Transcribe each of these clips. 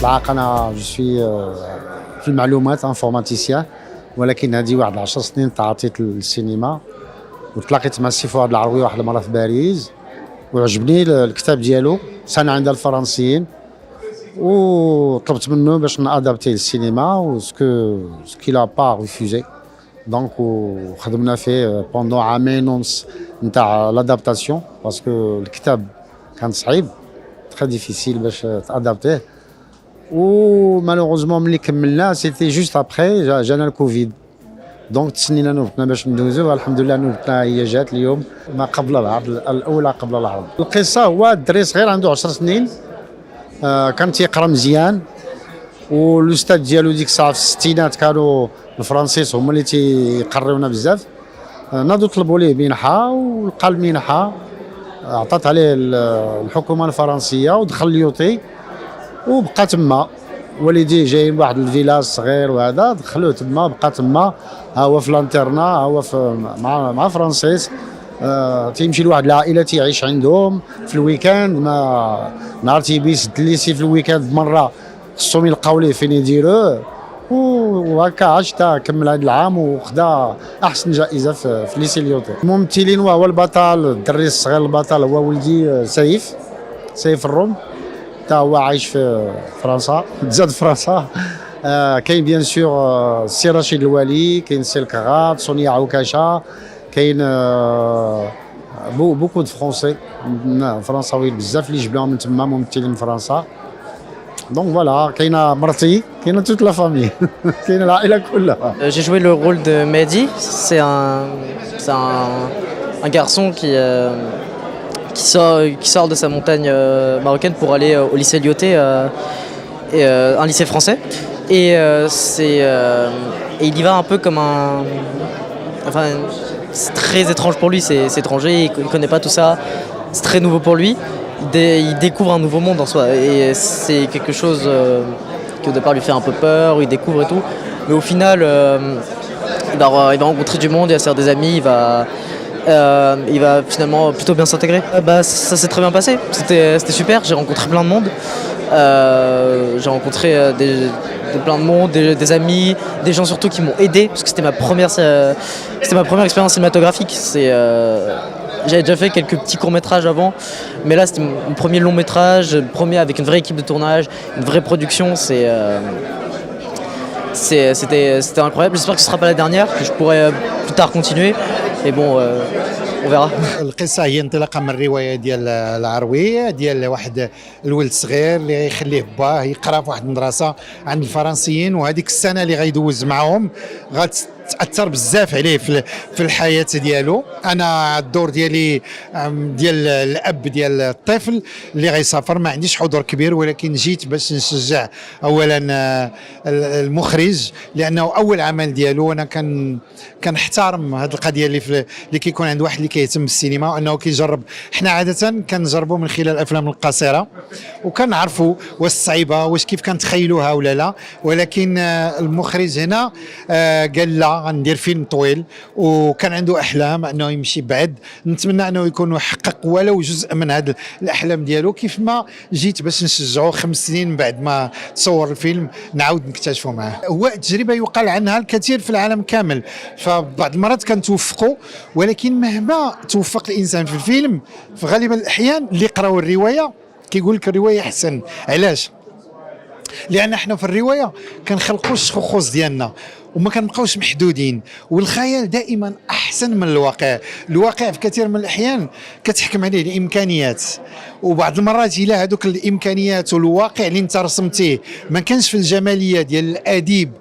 بالعاق انا جو سوي في المعلومات انفورماتيسيان، ولكن هذه واحد 10 سنين تعاطيت للسينما، وتلاقيت مع السي فؤاد العروي واحد المره في باريس، وعجبني الكتاب ديالو صنع عند الفرنسيين، وطلبت منه باش نادابتيه للسينما وسكي لا با ريفوزي. دونك وخدمنا فيه بوندون عامين ونص نتاع لادابتاسيون، باسكو الكتاب كان صعيب تري ديفيسيل باش تادابتيه. و مالوغوزمون ملي كملنا سيتي جوست ابخي جانا الكوفيد، دونك تسنينا نوبتنا باش ندوزو، والحمد لله نوبتنا هي جات اليوم ما قبل العرض الاولى قبل العرض. القصه هو دري صغير عنده 10 سنين، كان تيقرا مزيان، والاستاذ ديالو ديك الساعه في الستينات كانوا الفرنسيس هما اللي تيقريونا بزاف. ناضوا طلبوا ليه منحه ولقى المنحه، عطات عليه الحكومه الفرنسيه ودخل ليوطي وبقى تما. والديه جايين واحد الفيلاج صغير وهذا، دخلوه تما بقى تما، ها هو في لانترنا، ها هو مع فرانسيس. تيمشي لواحد العائله تيعيش عندهم في الويكاند، ما نهار تيبيس الليسي في الويكاند مره خصهم يلقاو ليه فين يديروه، وهكا عاش تا كمل هذا العام وخدا احسن جائزه في ليسي ليوطي. الممثلين وهو البطل الدري الصغير، البطل هو ولدي سيف الروم، تا هو عايش في فرنسا، تزاد فرنسا. كاين بيان سور السي رشيد الوالي، كاين السي الكغات، سونيا عكاشه، كاين بوكو دو فرونسي فرنساويين بزاف اللي جبناهم من تما ممثلين من فرنسا. دونك فوالا كاينه مرتي، كاينه توت لا فامي، كاينه العائله كلها. J'ai joué le rôle de Mehdi. C'est un garçon qui sort de sa montagne marocaine pour aller au lycée Lyoté, un lycée français. Et il y va un peu comme un... Enfin, c'est très étrange pour lui, c'est étranger, il ne connaît pas tout ça, c'est très nouveau pour lui. Il découvre un nouveau monde en soi, et c'est quelque chose qui au départ lui fait un peu peur, il découvre et tout. Mais au final, il va rencontrer du monde, il va se faire des amis, il va finalement plutôt bien s'intégrer. Ça s'est très bien passé, c'était super, j'ai rencontré plein de monde. J'ai rencontré plein de monde, des amis, des gens surtout qui m'ont aidé, parce que c'était ma première expérience cinématographique. J'avais déjà fait quelques petits courts-métrages avant, mais là c'était mon premier long-métrage, premier avec une vraie équipe de tournage, une vraie production. C'était incroyable. J'espère que ce ne sera pas la dernière, que je pourrai plus tard continuer. Et bon, on verra. القصه هي انطلاقه من الروايه ديال العروي، ديال واحد الولد صغير اللي غيخليه باه يقرا في واحد المدرسه عند الفرنسيين، وهذيك السنه اللي غيدوز معاهم غتاثر بزاف عليه في الحياه ديالو. انا الدور ديالي ديال الاب ديال الطفل اللي غيسافر، ما عنديش حضور كبير، ولكن جيت باش نشجع اولا المخرج، لانه اول عمل ديالو. وانا كنحترم هذه القضيه اللي كيكون عند واحد اللي كيهتم بالسينما، انه كيجرب. حنا عاده كنجربوا من خلال الافلام القصيره، وكنعرفوا واش صعيبه، واش كيف كنتخيلوها ولا لا. ولكن المخرج هنا قال لا، غندير فيلم طويل، وكان عنده احلام انه يمشي بعد. نتمنى انه يكون يحقق ولو جزء من هذه الاحلام ديالو، كيف ما جيت باش نشجعه 5 سنين بعد ما تصور الفيلم نعاود نكتشفوا معاه. هو تجربه يقال عنها الكثير في العالم كامل، فبعض المرات كنتوفقوا، ولكن مهما توفق الانسان في الفيلم في غالب الاحيان اللي قراو الروايه كيقول لك الروايه احسن. علاش؟ لان احنا في الروايه كنخلقوا الشخوص ديالنا وما كنبقاوش محدودين، والخيال دائما احسن من الواقع. الواقع في كثير من الاحيان كتحكم عليه الامكانيات، وبعض المرات الى هذوك الامكانيات والواقع اللي انت رسمتيه ما كانش في الجماليه ديال الاديب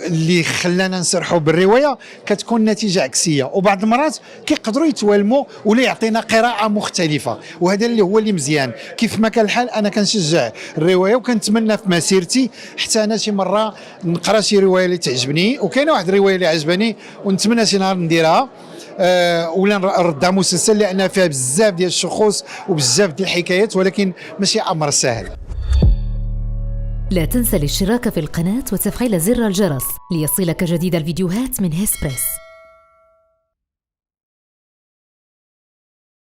اللي خلانا نسرحوا بالروايه، كتكون نتيجه عكسيه. وبعض المرات كيقدروا يتوالموا ولا يعطينا قراءه مختلفه، وهذا اللي هو اللي مزيان. كيف ما كان الحال انا كنشجع الروايه، وكنتمنى في مسيرتي حتى انا شي مره نقرا شي روايه اللي تعجبني، وكاينه واحد الروايه اللي عجباني ونتمنى شي نهار نديرها ولا نردها مسلسل، لان فيها بزاف ديال الشخوص وبزاف ديال الحكايات، ولكن ماشي امر سهل. لا تنسى الاشتراك في القناة وتفعيل زر الجرس ليصلك جديد الفيديوهات من هسبريس.